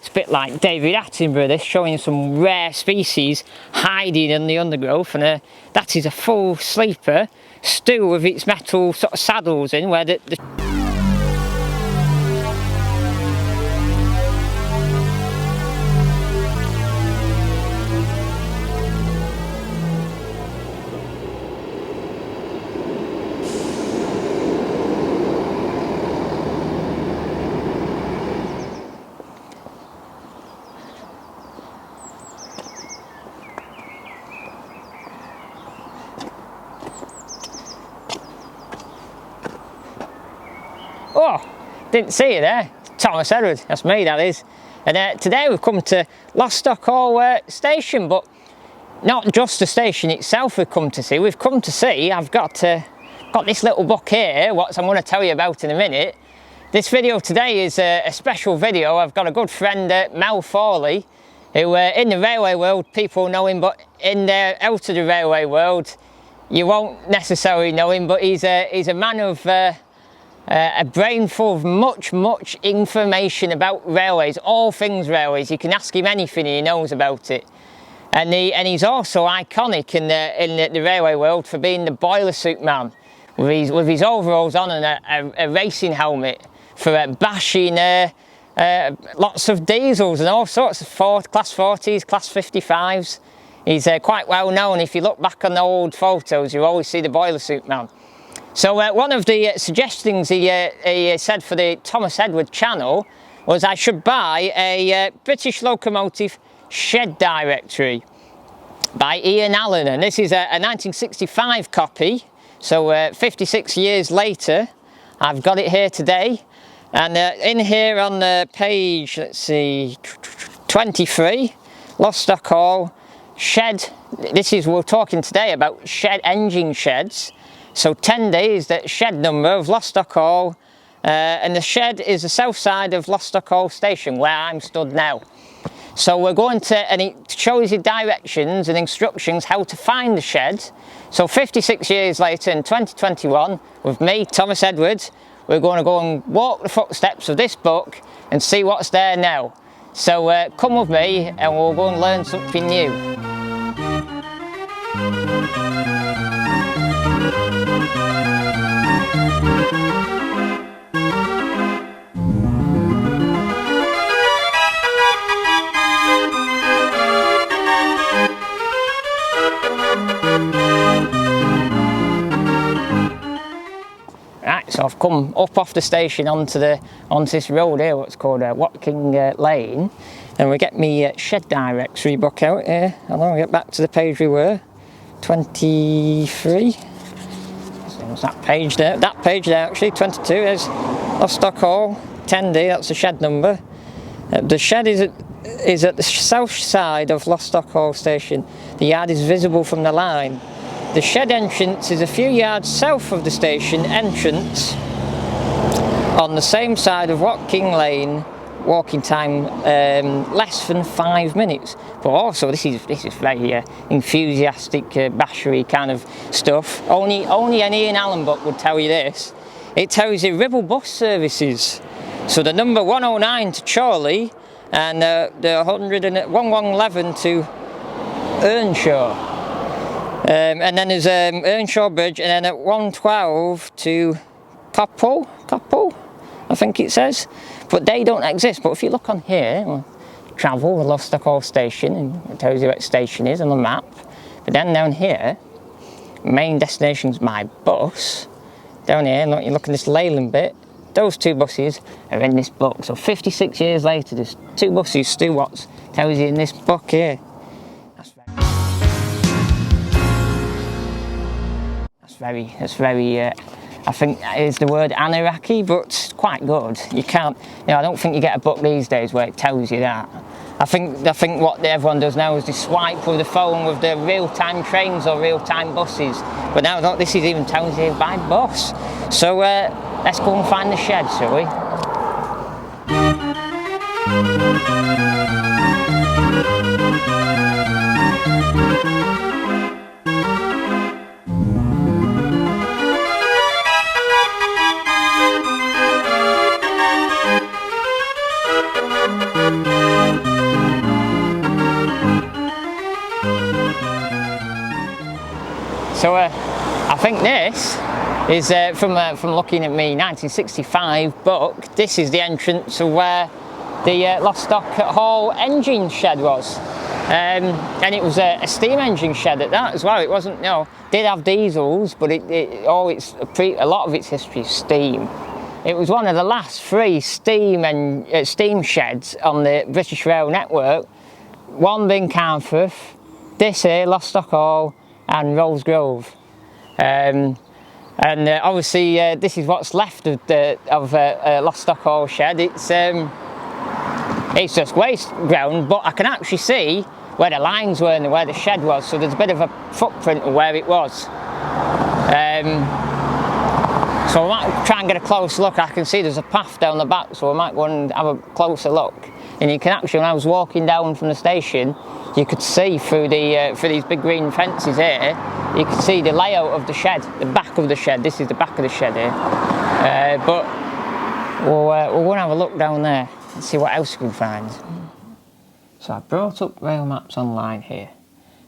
It's a bit like David Attenborough, this, showing some rare species hiding in the undergrowth, and that is a full sleeper, still with its metal sort of saddles in, where the oh, didn't see you there. Thomas Edward, that's me, that is. And today we've come to Lostock Hall Station, but not just the station itself we've come to see. We've come to see, I've got this little book here, what I'm going to tell you about in a minute. This video today is a special video. I've got a good friend, Mel Fawley, who in the railway world, people know him, but out of the railway world, you won't necessarily know him, but he's a man of a brain full of much information about railways, all things railways. You can ask him anything, he knows about it. And he's also iconic in the railway world for being the boiler suit man, with his overalls on and a racing helmet for bashing lots of diesels and all sorts of class 40s, class 55s. He's quite well known. If you look back on the old photos, you always see the boiler suit man. So one of the suggestions he said for the Thomas Edward channel was I should buy a British locomotive shed directory by Ian Allan, and this is a 1965 copy, so 56 years later I've got it here today. And in here on the page, let's see, 23, Lostock Hall Shed. We're talking today about engine sheds. So 10 days, that shed number of Lostock Hall, and the shed is the south side of Lostock Hall Station, where I'm stood now. So we're going to, and it shows you directions and instructions how to find the shed. So 56 years later, in 2021, with me, Thomas Edwards, we're going to go and walk the footsteps of this book and see what's there now. So come with me and we'll go and learn something new. Right, so I've come up off the station onto this road here, what's called Watking Lane, and we get me shed directory book out here. I know we get back to the page we were, 23. So what's that page there? That page there actually, 22. There's Lostock Hall, 10D. That's the shed number. The shed is at the south side of Lostock Hall Station. The yard is visible from the line. The shed entrance is a few yards south of the station entrance on the same side of Watking Lane. Walking time less than 5 minutes. But also this is very enthusiastic bashery kind of stuff. Only an Ian Allan book would tell you this. It tells you Ribble bus services. So the number 109 to Chorley and the 1111 to Earnshaw. And then there's Earnshaw Bridge, and then at 112 to Coppell, I think it says. But they don't exist. But if you look on here, travel, the Lostock Hall Station, and it tells you what station is on the map. But then down here, main destination's my bus. Down here, look, you look at this Leyland bit. Those two buses are in this book. So 56 years later, there's two buses still what tells you in this book here. That's very I think that is the word anarchy, but quite good. You can't, I don't think you get a book these days where it tells you that. I think what everyone does now is they swipe with the phone with the real-time trains or real-time buses. But now this is even tells you by bus. So let's go and find the shed, shall we? So I think this is from looking at me 1965 book, this is the entrance of where the Lostock Hall Engine Shed was. And it was a steam engine shed at that as well. It wasn't, you know, did have diesels, but a lot of its history is steam. It was one of the last 3 steam sheds on the British Rail network. One being Carnforth, this here, Lostock Hall, and Rolls Grove. Obviously, this is what's left of Lostock Hall Shed. It's just waste ground, but I can actually see where the lines were and where the shed was, so there's a bit of a footprint of where it was. So I might try and get a close look. I can see there's a path down the back, so I might go and have a closer look. And you can actually, when I was walking down from the station, you could see through these big green fences here, you could see the layout of the shed, the back of the shed. This is the back of the shed here. But we'll go and have a look down there and see what else we can find. So I brought up rail maps online here.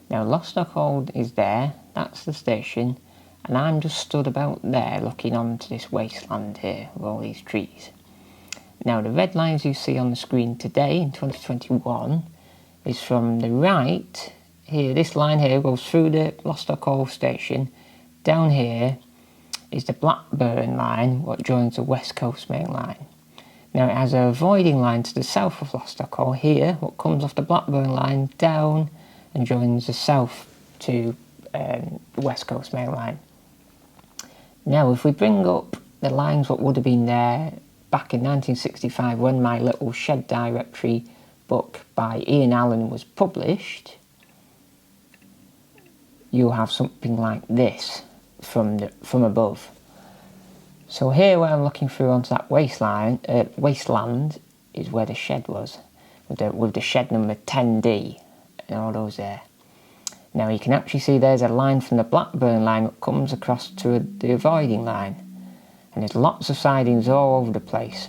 Now Lostock Hall is there, that's the station, and I'm just stood about there looking onto this wasteland here with all these trees. Now the red lines you see on the screen today in 2021 is from the right here. This line here goes through the Lostock Hall station. Down here is the Blackburn line, what joins the West Coast Main Line. Now it has a avoiding line to the south of Lostock Hall here, what comes off the Blackburn line down and joins the south to the West Coast Main Line. Now if we bring up the lines what would have been there back in 1965 when my little shed directory book by Ian Allan was published, you'll have something like this from above. So here where I'm looking through onto that wasteland is where the shed was, with the shed number 10D and all those there. Now you can actually see there's a line from the Blackburn line that comes across to the avoiding line. And there's lots of sidings all over the place.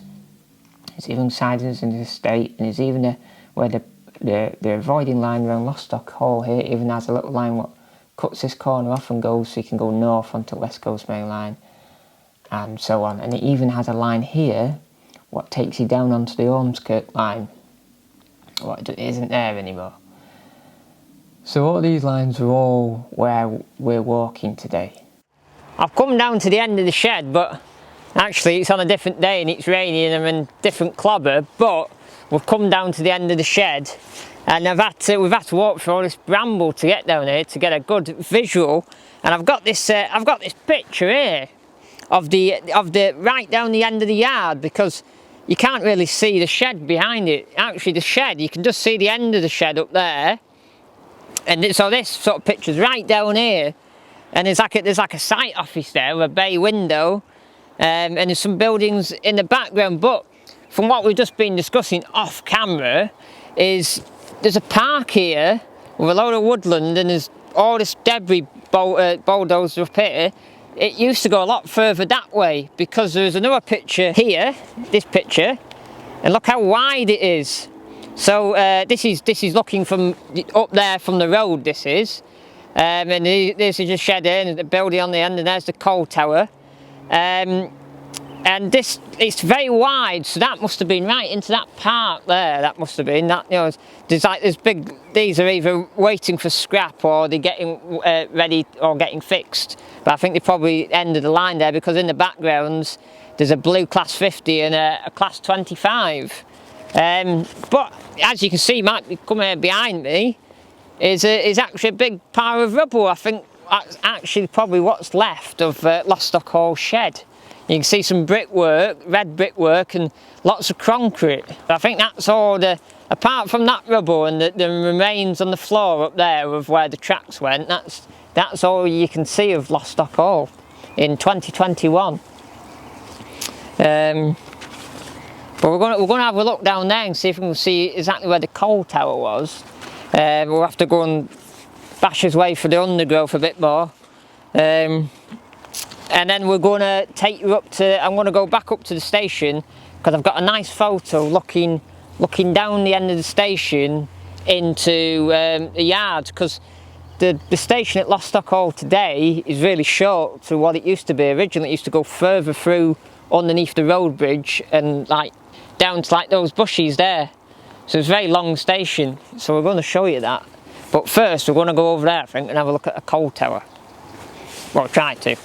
There's even sidings in the estate, and there's even where the avoiding line around Lostock Hall here even has a little line what cuts this corner off and goes so you can go north onto West Coast Main Line, and so on. And it even has a line here what takes you down onto the Ormskirk line, what isn't there anymore. So all these lines are all where we're walking today. I've come down to the end of the shed, but actually it's on a different day and it's raining and I'm in different clobber, but we've come down to the end of the shed and we've had to walk through all this bramble to get down here to get a good visual. And I've got this picture here of the right down the end of the yard, because you can't really see the shed behind it. Actually the shed, you can just see the end of the shed up there, and so this sort of picture's right down here, and there's like a site office there with a bay window, and there's some buildings in the background. But from what we've just been discussing off camera is there's a park here with a load of woodland, and there's all this debris bulldozer up here. It used to go a lot further that way, because there's another picture here, this picture, and look how wide it is. So this is looking from up there from the road, this is. And this is a shed here, and the building on the end, and there's the coal tower. And this, it's very wide, so that must have been right into that park there. That must have been that. You know, there's big. These are either waiting for scrap or they're getting ready or getting fixed. But I think they probably ended the line there, because in the backgrounds there's a blue class 50 and a class 25. But as you can see, might be coming behind me is actually a big pile of rubble. I think that's actually probably what's left of Lostock Hall Shed. You can see some brickwork, red brickwork, and lots of concrete. I think that's all apart from that rubble and the remains on the floor up there of where the tracks went, that's all you can see of Lostock Hall in 2021. But we're going to have a look down there and see if we can see exactly where the coal tower was. We'll have to go and bash his way through the undergrowth a bit more. And then we're going to take you up to, I'm going to go back up to the station, because I've got a nice photo looking down the end of the station into the yard, because the station at Lostock Hall today is really short to what it used to be. Originally it used to go further through underneath the road bridge and like down to like those bushes there. So it's a very long station, so we're going to show you that. But first we're going to go over there, I think, and have a look at a coal tower. Well, try to.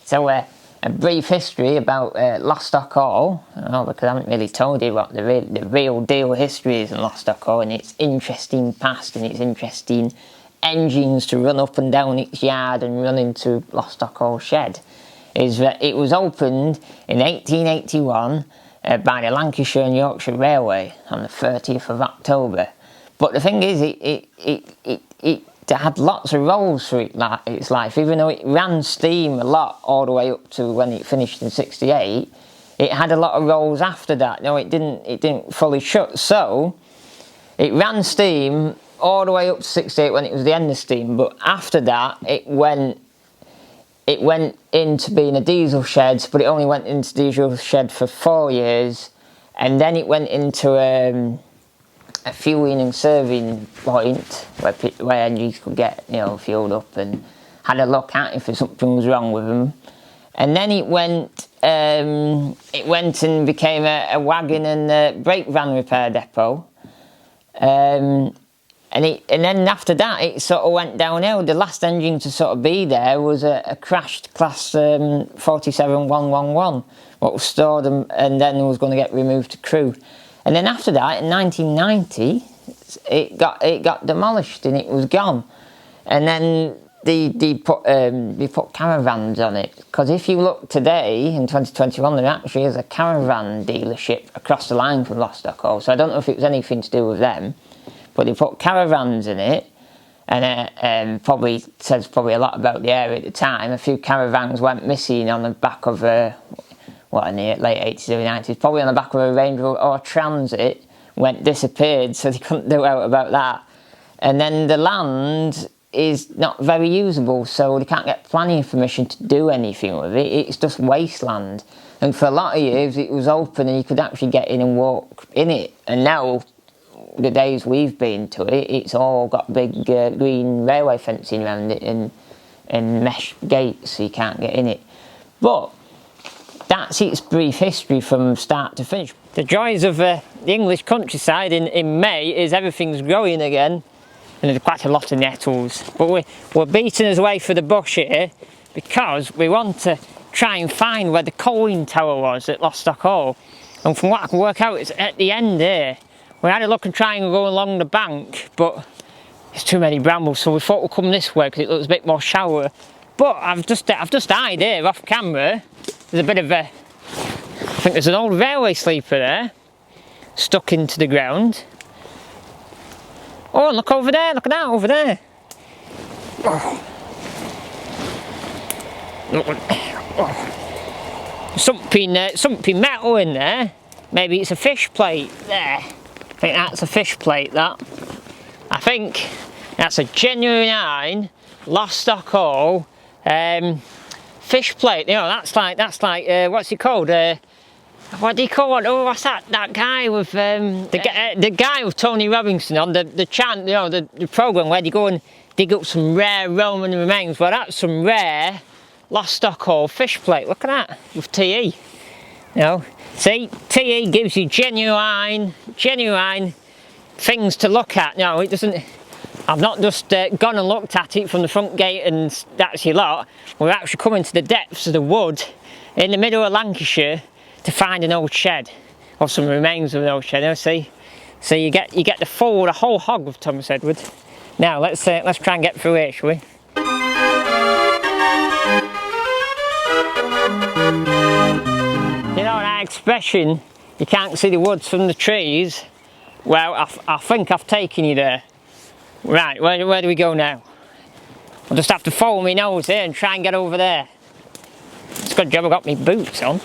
So a brief history about Lostock Hall, because I haven't really told you what the real deal history is in Lostock Hall, and its interesting past and its interesting engines to run up and down its yard and run into Lostock Hall Shed, is that it was opened in 1881 by the Lancashire and Yorkshire Railway on the 30th of October. But the thing is, it had lots of roles through its life. Even though it ran steam a lot all the way up to when it finished in 68, it had a lot of roles after that. No, it didn't fully shut. So it ran steam all the way up to 68 when it was the end of steam. But after that, it went into being a diesel shed, but it only went into diesel shed for 4 years, and then it went into a fueling and serving point where engines could get, you know, fueled up and had a look at if something was wrong with them. And then it went and became a wagon and a brake van repair depot. And then after that it sort of went downhill. The last engine to sort of be there was a crashed class 47111, what was stored and then was going to get removed to crew. And then after that, in 1990, it got demolished and it was gone. And then they put caravans on it, because if you look today in 2021, there actually is a caravan dealership across the line from Lostock Hall. So I don't know if it was anything to do with them, but they put caravans in it, and probably says a lot about the area at the time. A few caravans went missing on the back of in the late 80s, early 90s, probably on the back of a Range Rover or Transit, disappeared, so they couldn't do out about that. And then the land is not very usable, so they can't get planning permission to do anything with it. It's just wasteland. And for a lot of years it was open and you could actually get in and walk in it. And now, the days we've been to it, it's all got big green railway fencing around it and mesh gates, so you can't get in it. But that's its brief history from start to finish. The joys of the English countryside in May is everything's growing again, and there's quite a lot of nettles. But we're beating us away for the bush here because we want to try and find where the coaling tower was at Lostock Hall. And from what I can work out, it's at the end here. We had a look and try and go along the bank, but there's too many brambles, so we thought we'd come this way because it looks a bit more shallow. But I've just eyed here off camera. There's a bit of I think there's an old railway sleeper there, stuck into the ground. Oh, look over there, look at that over there. Oh. Something metal in there. Maybe it's a fish plate there. I think that's a fish plate, that. I think that's a genuine Lostock Hall fish plate. You know, that's like what's it called? What do you call it? Oh, what's that? That guy with the guy with Tony Robinson on the chant. You know, the program where you go and dig up some rare Roman remains. Well, that's some rare Lostock Hall fish plate. Look at that with TE. You know, see, TE gives you genuine things to look at. No, it doesn't. I've not just gone and looked at it from the front gate and that's your lot. We're actually coming to the depths of the wood in the middle of Lancashire to find an old shed, or some remains of an old shed. You know, see, so you get the whole hog of Thomas Edward. Now let's try and get through here, shall we? You know that expression, you can't see the woods from the trees? Well, I think I've taken you there. Right, where do we go now? I'll just have to follow my nose here and try and get over there. It's a good job I got my boots on.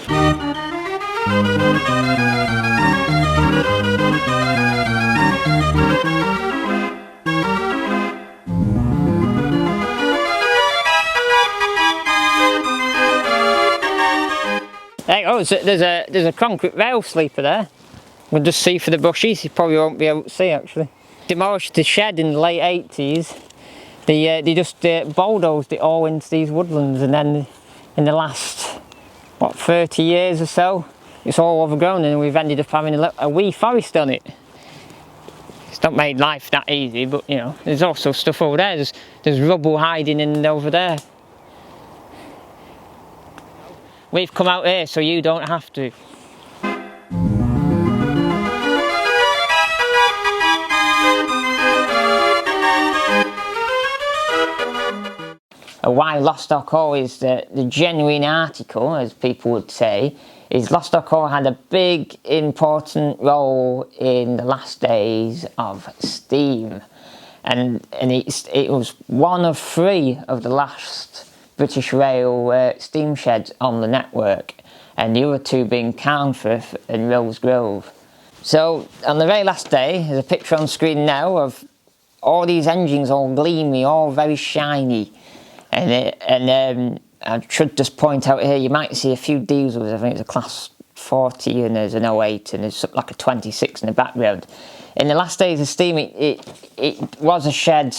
There you go, there's a concrete rail sleeper there. We'll just see for the bushes, you probably won't be able to see actually. Demolished the shed in the late 80s. They just bulldozed it all into these woodlands, and then in the last, what, 30 years or so, it's all overgrown and we've ended up having a wee forest on it. It's not made life that easy, but you know, there's also stuff over there. There's rubble hiding in over there. We've come out here so you don't have to. Why Lostock Hall is the genuine article, as people would say, is Lostock Hall had a big important role in the last days of steam, and it was one of 3 of the last British Rail steam sheds on the network, and the other 2 being Carnforth and Rosegrove. So on the very last day, there's a picture on screen now of all these engines all gleamy, all very shiny. And I should just point out here, you might see a few diesels. I think it's a class 40 and there's an 08 and there's like a 26 in the background. In the last days of steam, it was a shed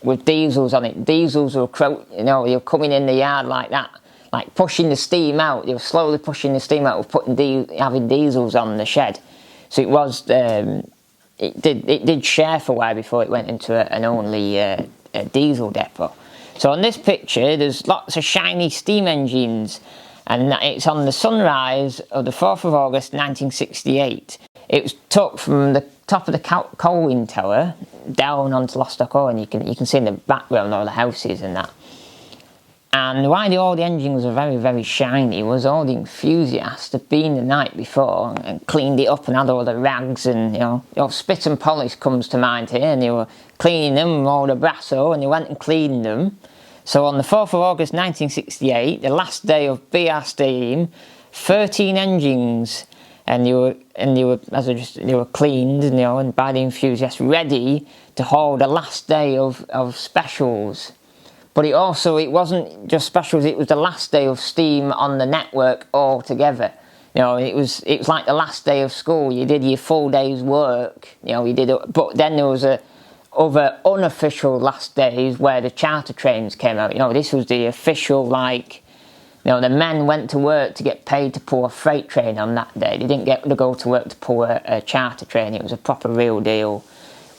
with diesels on it. Diesels were, you know, you're coming in the yard like that, like pushing the steam out. You're slowly pushing the steam out of having diesels on the shed. So it was, it did share for a while before it went into an only a diesel depot. So on this picture, there's lots of shiny steam engines, and it's on the sunrise of the 4th of August 1968. It was took from the top of the coal wind tower down onto Lostock Hall, and you can see in the background all the houses and that. And why all the engines were very, very shiny was all the enthusiasts had been the night before and cleaned it up and had all the rags, and you know, spit and polish comes to mind here, and they were cleaning them with all the brasso, and they went and cleaned them. So on the 4th of August 1968, the last day of BR steam, 13 engines, and they were cleaned, and, you know, and by the enthusiasts, ready to hold the last day of specials. But it wasn't just specials, it was the last day of steam on the network altogether. You know, it was like the last day of school. You did your full day's work, you know, but then there was other unofficial last days where the charter trains came out. You know, this was the official, like, you know, the men went to work to get paid to pull a freight train on that day. They didn't get to go to work to pull a charter train. It was a proper real deal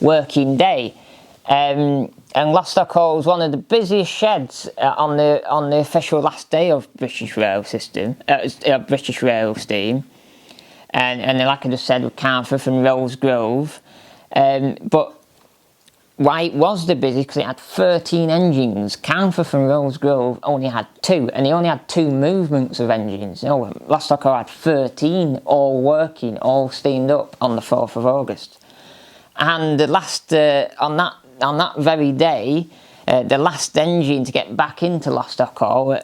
working day. And Lostock Hall was one of the busiest sheds on the official last day of British Rail system, British Rail steam, and like I just said, with Carnforth and Rosegrove. But why it was the busiest, because it had 13 engines. Carnforth and Rosegrove only had 2, and they only had 2 movements of engines. You know, Lostock Hall had 13, all working, all steamed up on the 4th of August. And the last on that very day, the last engine to get back into Lostock Hall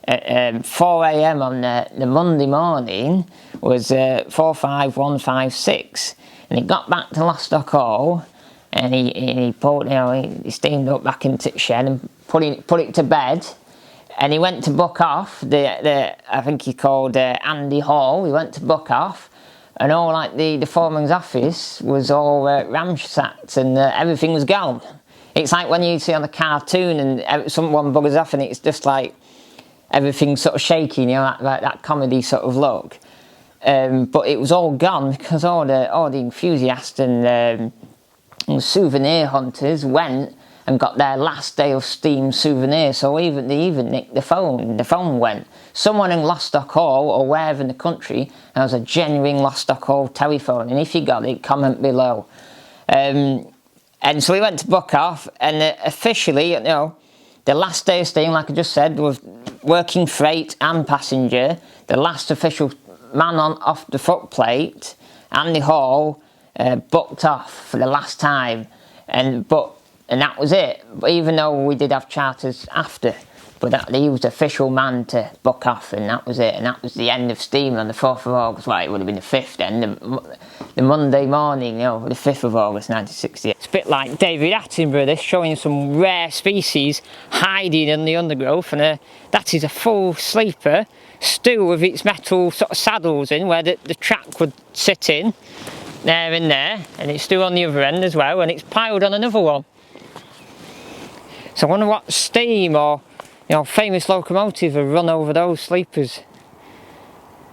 at 4 AM on the Monday morning was 45156, and he got back to Lostock Hall, and he pulled, you know, he steamed up back into the shed and put it to bed, and he went to book off I think he called Andy Hall. He went to book off. And all like the foreman's office was all ransacked, and everything was gone. It's like when you see on a cartoon and someone buggers off and it's just like everything's sort of shaking, you know, like that comedy sort of look. But it was all gone because all the enthusiasts and souvenir hunters went and got their last day of steam souvenir. So they even nicked the phone. The phone went. Someone in Lostock Hall or wherever in the country has a genuine Lostock Hall telephone, and if you got it, comment below. And so we went to book off, and officially, you know, the last day of steam, like I just said, was working freight and passenger. The last official man off the footplate, Andy Hall, booked off for the last time. But and that was it. But even though we did have charters after, but he was the official man to book off, and that was it. And that was the end of steam on the 4th of August. Well, it would have been the 5th then, the Monday morning, the 5th of August 1968. It's a bit like David Attenborough, this, showing some rare species hiding in the undergrowth, and that is a full sleeper, still with its metal sort of saddles in, where the track would sit in, there and there, and it's still on the other end as well, and it's piled on another one. So I wonder what steam or famous locomotive have run over those sleepers.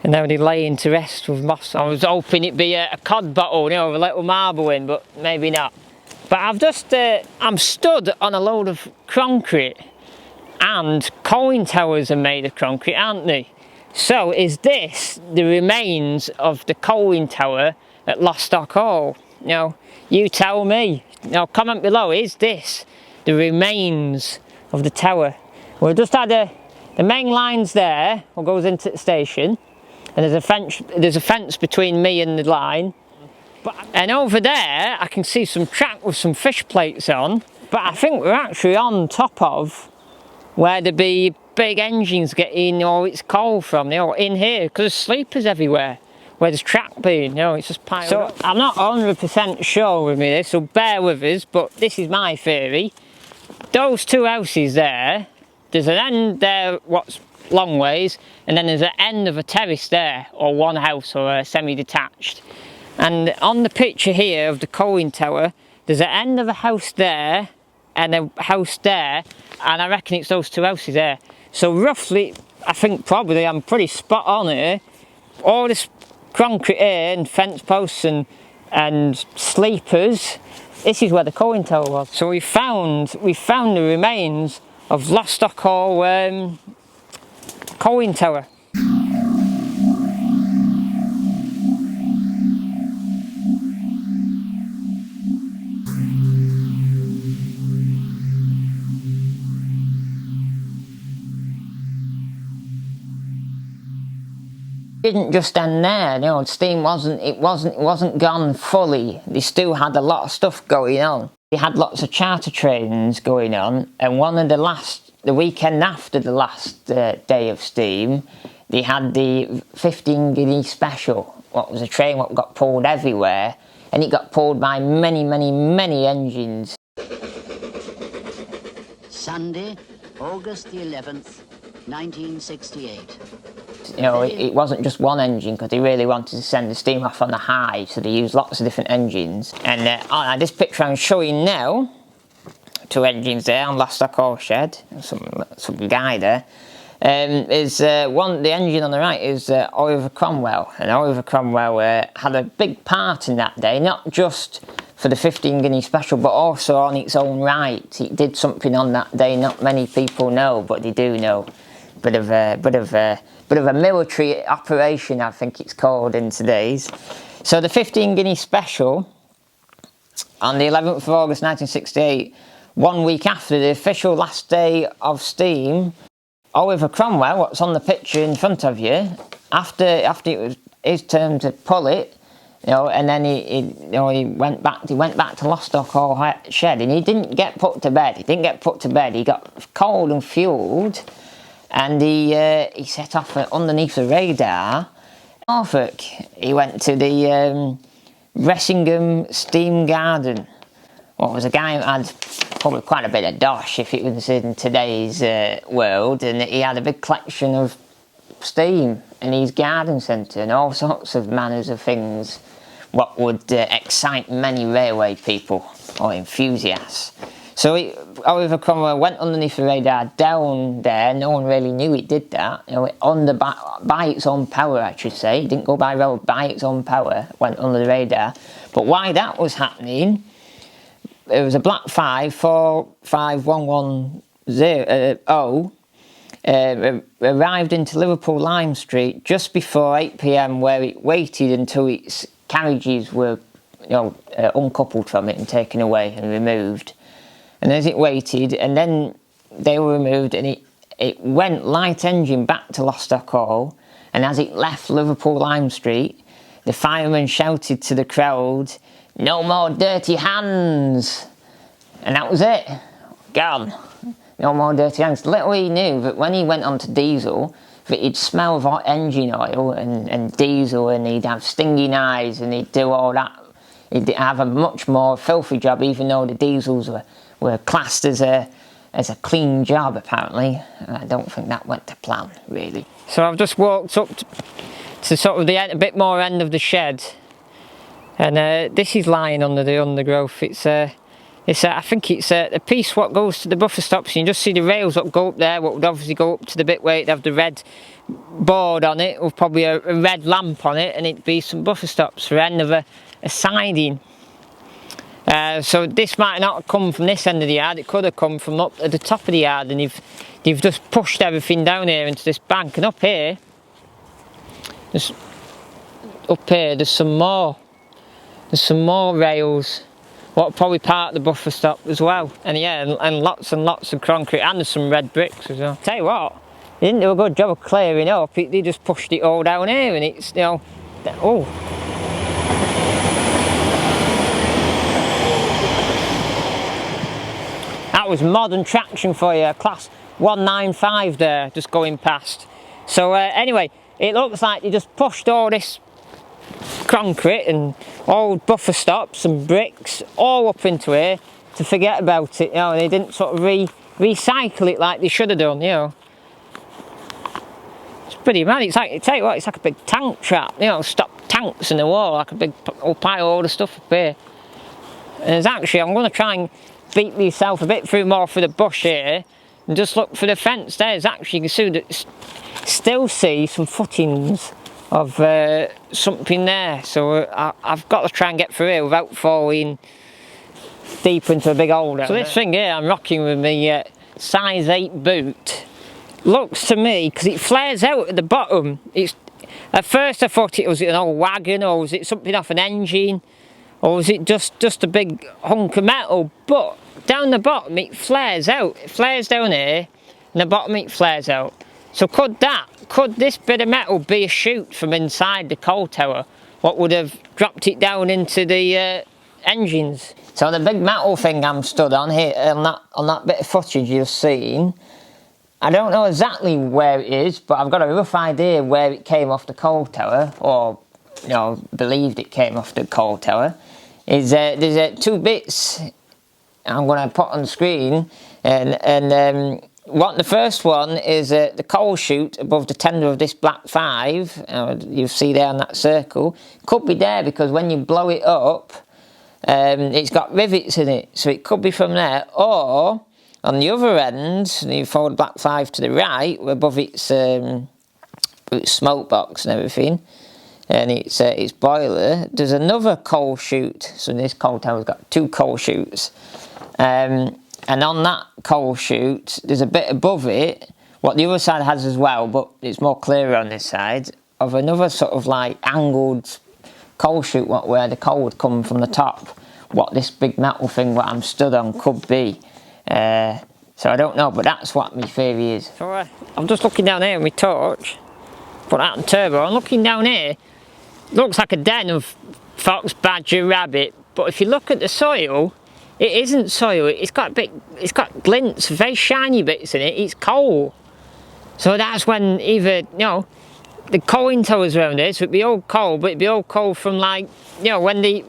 And now they laying to rest with moss. I was hoping it'd be a cod bottle, with a little marble in, but maybe not. But I've just, I'm stood on a load of concrete, and coin towers are made of concrete, aren't they? So is this the remains of the coin tower at Lostock Hall? You tell me. Comment below, is this the remains of the tower? We've just had the main lines there, what goes into the station, and there's a fence between me and the line. And over there, I can see some track with some fish plates on, but I think we're actually on top of where there'd be big engines getting all its coal from, in here, because there's sleepers everywhere, where there's track being, it's just piled up. So I'm not 100% sure with me this, so bear with us, but this is my theory. Those two houses there, there's an end there what's long ways, and then there's an end of a terrace there, or one house, or a semi-detached. And on the picture here of the coin tower, there's an end of a house there, and a house there, and I reckon it's those two houses there. So roughly, I think probably I'm pretty spot on here. All this concrete here, and fence posts and sleepers, this is where the coin tower was. So we found the remains of Lostock Hall coin tower. Didn't just end there, steam wasn't gone fully. They still had a lot of stuff going on. They had lots of charter trains going on, and the weekend after the last day of steam, they had the 15 guinea special, what was a train what got pulled everywhere, and it got pulled by many engines. Sunday, August the 11th, 1968. It wasn't just one engine, because they really wanted to send the steam off on the high, so they used lots of different engines. And this picture I'm showing now, two engines there on Lostock Hall Shed, some guy there, the engine on the right is Oliver Cromwell, and Oliver Cromwell had a big part in that day, not just for the 15 guinea special, but also on its own right. He did something on that day not many people know, but they do know. Bit of a military operation, I think it's called in today's. So the 15 guinea special, on the 11th of August 1968, 1 week after the official last day of steam, Oliver Cromwell, what's on the picture in front of you, after it was his turn to pull it, and then he went back to Lostock Hall Shed, and he didn't get put to bed. He got cold and fueled, and he set off underneath the radar. Norfolk, he went to the Ressingham Steam Garden. Well, it was a guy who had probably quite a bit of dosh if it was in today's world, and he had a big collection of steam in his garden centre and all sorts of manners of things what would excite many railway people or enthusiasts. So Oliver Cromwell went underneath the radar down there. No one really knew it did that. By its own power, I should say. It didn't go by road, by its own power, went under the radar. But why that was happening, it was a Black 5451110 arrived into Liverpool Lime Street just before 8 PM, where it waited until its carriages were uncoupled from it and taken away and removed. And as it waited, and then they were removed, and it went light engine back to Lostock Hall, and as it left Liverpool Lime Street, the fireman shouted to the crowd, "No more dirty hands!" And that was it. Gone. No more dirty hands. Little he knew that when he went on to diesel, that he'd smell of hot engine oil and diesel, and he'd have stinging eyes, and he'd do all that. He'd have a much more filthy job, even though the diesels were classed as a clean job, apparently. And I don't think that went to plan, really. So I've just walked up to sort of a bit more end of the shed, and this is lying under the undergrowth. I think it's a piece what goes to the buffer stops, and you just see the rails that go up there, what would obviously go up to the bit where it'd have the red board on it, with probably a red lamp on it, and it'd be some buffer stops for end of a siding. So this might not have come from this end of the yard, it could have come from up at the top of the yard, and you've just pushed everything down here into this bank. And up here, there's some more rails, what probably part of the buffer stop as well. And yeah, and lots of concrete, and there's some red bricks as well. Tell you what, they didn't do a good job of clearing up. They just pushed it all down here, and it's, you know, oh. That was modern traction for you, class 195 there, just going past. So anyway, it looks like they just pushed all this concrete and old buffer stops and bricks all up into here to forget about it, you know. They didn't sort of recycle it like they should have done, you know. It's pretty mad. It's like, I tell you what, it's like a big tank trap, you know, stop tanks in the wall, like a big old pile of all the stuff up here. And there's actually, I'm going to try and beat myself a bit more through the bush here and just look for the fence. There's actually, you can still see some footings of something there, so I've got to try and get through here without falling deep into a big hole. So this thing here I'm rocking with my size 8 boot, looks to me, because it flares out at the bottom, at first I thought it was an old wagon, or was it something off an engine, or was it just a big hunk of metal, but down the bottom it flares out. It flares down here, and the bottom it flares out. So could this bit of metal be a chute from inside the coal tower, what would have dropped it down into the engines? So the big metal thing I'm stood on here, on that bit of footage you've seen, I don't know exactly where it is, but I've got a rough idea where it came off the coal tower, or, you know, believed it came off the coal tower. There's 2 bits I'm going to put on the screen, and the first one is the coal chute above the tender of this black 5, you'll see there on that circle. Could be there because when you blow it up, it's got rivets in it, so it could be from there. Or on the other end, you follow the black 5 to the right, above its smoke box and everything, and its boiler, there's another coal chute. So this coal tower's got 2 coal chutes. And on that coal chute, there's a bit above it, what the other side has as well, but it's more clearer on this side, of another sort of like angled coal chute, where the coal would come from the top, what this big metal thing what I'm stood on could be. So I don't know, but that's what my theory is. So I'm just looking down here with my torch, put that on turbo, I'm looking down here, looks like a den of fox, badger, rabbit, but if you look at the soil, it isn't soil. It's got glints, very shiny bits in it. It's coal. So that's when either, you know, the coaling towers around here, so it'd be old coal, but it'd be old coal from, like, you know, when he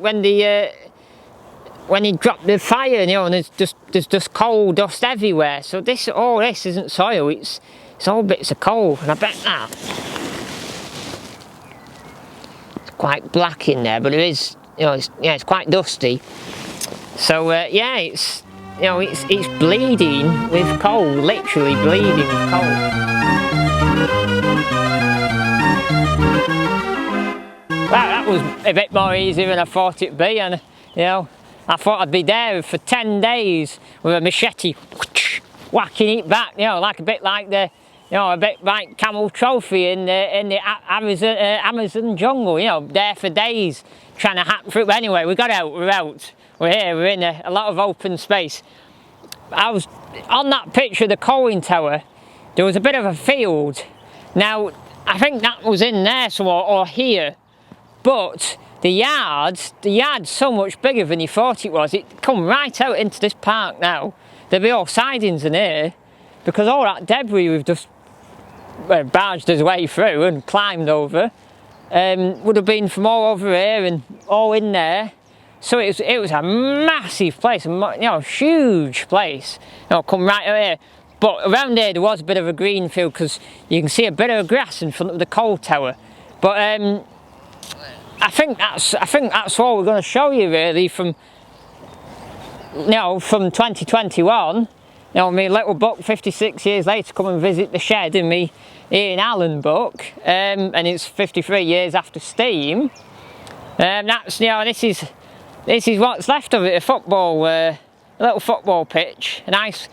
dropped the fire, you know, and there's just coal dust everywhere. So all this isn't soil. It's all bits of coal, and I bet that it's quite black in there, but it is, you know, it's quite dusty. So yeah, it's bleeding with coal, literally bleeding with coal. Well, that was a bit more easy than I thought it'd be, and you know, I thought I'd be there for 10 days with a machete, whacking it back, you know, a bit like Camel Trophy in the Amazon jungle, you know, there for days trying to hack through. But anyway, we're out. We're here, we're in a lot of open space. I was on that picture of the coaling tower, there was a bit of a field. Now, I think that was in there somewhere, or here, but the yard's so much bigger than you thought it was. It come right out into this park now. There'll be all sidings in here, because all that debris we've just barged us way through and climbed over would have been from all over here and all in there. So it was a massive place, huge place. Come right out here. But around here there was a bit of a green field, because you can see a bit of grass in front of the coal tower. But I think that's what we're going to show you really from 2021. Me little book 56 years later, come and visit the shed in me Ian Allan book, and it's 53 years after steam. That's this is what's left of it, a little football pitch, a nice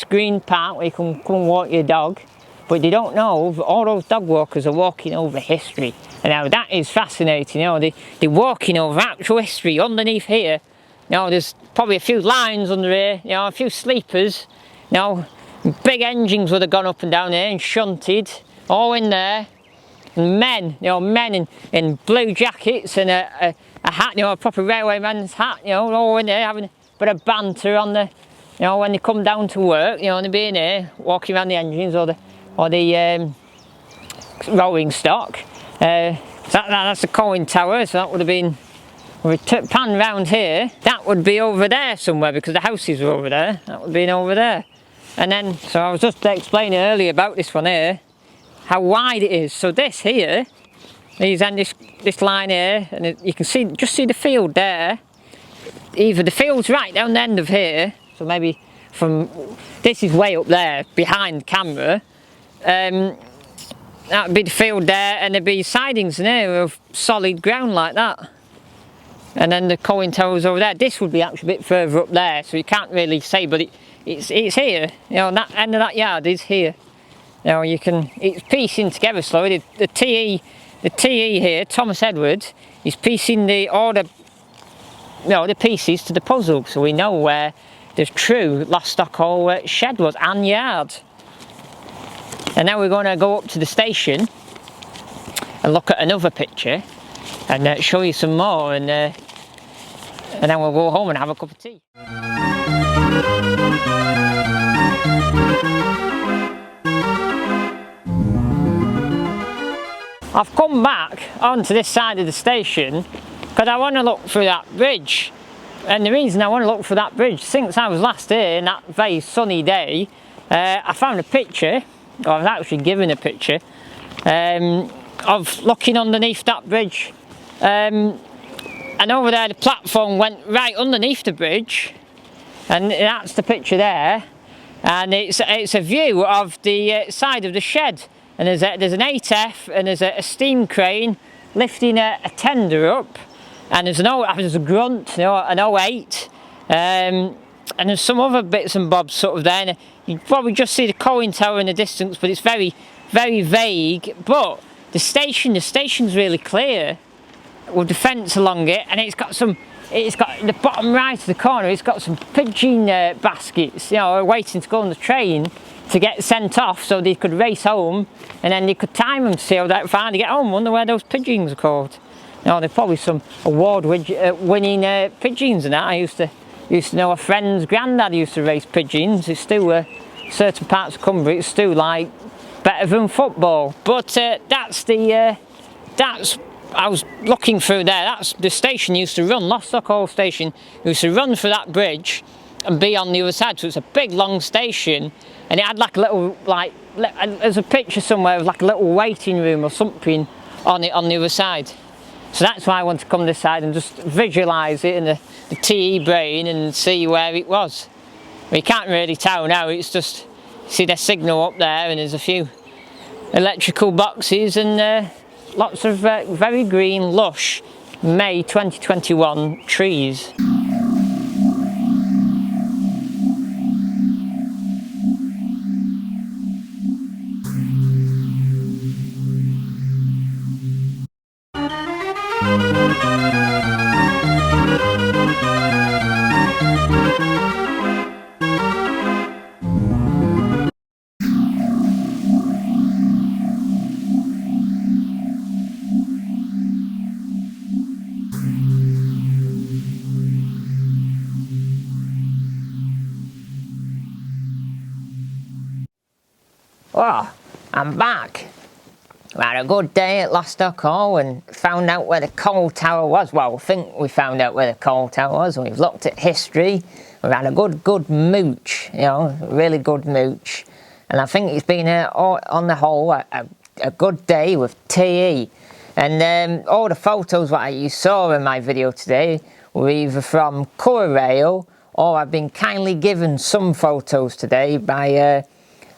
green park where you can come and walk your dog. But you don't know, all those dog walkers are walking over history. And now that is fascinating, they're walking over actual history underneath here. There's probably a few lines under here, a few sleepers. Big engines would have gone up and down here and shunted, all in there. And men in blue jackets and a hat, a proper railwayman's hat, all in there having a bit of banter on the, when they come down to work, and they be in here walking around the engines or the rolling stock. That's the coin tower, so that would have been, if we pan round here, that would be over there somewhere, because the houses were over there. That would have been over there. And then, so I was just explaining earlier about this one here, how wide it is. So this here, this line here, and you can just see the field there. Either the field's right down the end of here, so maybe this is way up there behind the camera. That would be the field there, and there'd be sidings in here of solid ground like that. And then the coin tower's over there. This would be actually a bit further up there, so you can't really say, but it's here. That end of that yard is here. It's piecing together slowly. The TE here, Thomas Edwards, is piecing all the pieces to the puzzle, so we know where the true Lostock Hall shed was and yard. And now we're going to go up to the station and look at another picture and show you some more, and then we'll go home and have a cup of tea. I've come back onto this side of the station because I want to look through that bridge. And the reason I want to look for that bridge, since I was last here, in that very sunny day, I found a picture, or I was actually given a picture, of looking underneath that bridge. And over there the platform went right underneath the bridge, and that's the picture there. And it's a view of the side of the shed. And there's an 8F, and there's a steam crane lifting a tender up. And there's a grunt, an 08, and there's some other bits and bobs sort of there. And you probably just see the coin tower in the distance, but it's very, very vague. But the station's really clear with the fence along it, and it's got the bottom right of the corner. It's got some pigeon baskets, waiting to go on the train to get sent off, so they could race home, and then they could time them to see how far they get home. Wonder where those pigeons are caught. They're probably some award-winning pigeons and that. I used to know a friend's granddad used to race pigeons. It's still certain parts of Cumbria, it's still like better than football. But I was looking through there. That's the station used to run. Lostock Hall Station used to run through that bridge and be on the other side. So it's a big long station, and it had like a little there's a picture somewhere of like a little waiting room or something on it on the other side. So that's why I want to come this side and just visualise it in the TE brain and see where it was. You can't really tell now, it's just, see the signal up there, and there's a few electrical boxes and lots of very green, lush May 2021 trees. Oh, I'm back. We had a good day at Lostock Hall and found out where the coal tower was. Well, I think we found out where the coal tower was. We've looked at history. We've had a good mooch, you know, really good mooch. And I think it's been, on the whole, a good day with TE. And all the photos that you saw in my video today were either from Colour Rail, or I've been kindly given some photos today by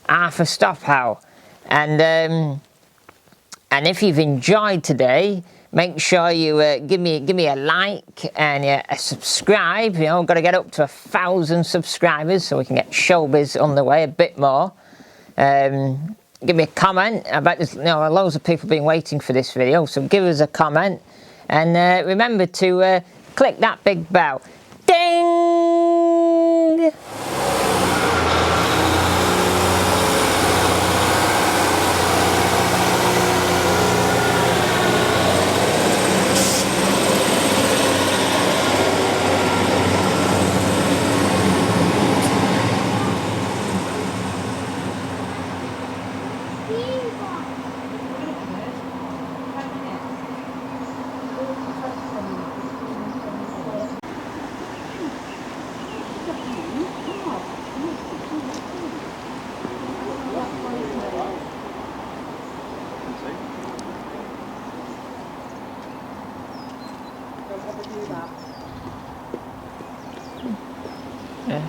Arthur Stopow. And if you've enjoyed today, make sure you give me a like and a subscribe. You know, got to get up to 1,000 subscribers so we can get showbiz on the way a bit more. Give me a comment. I bet there's loads of people been waiting for this video, so give us a comment and remember to click that big bell. Ding! Yeah.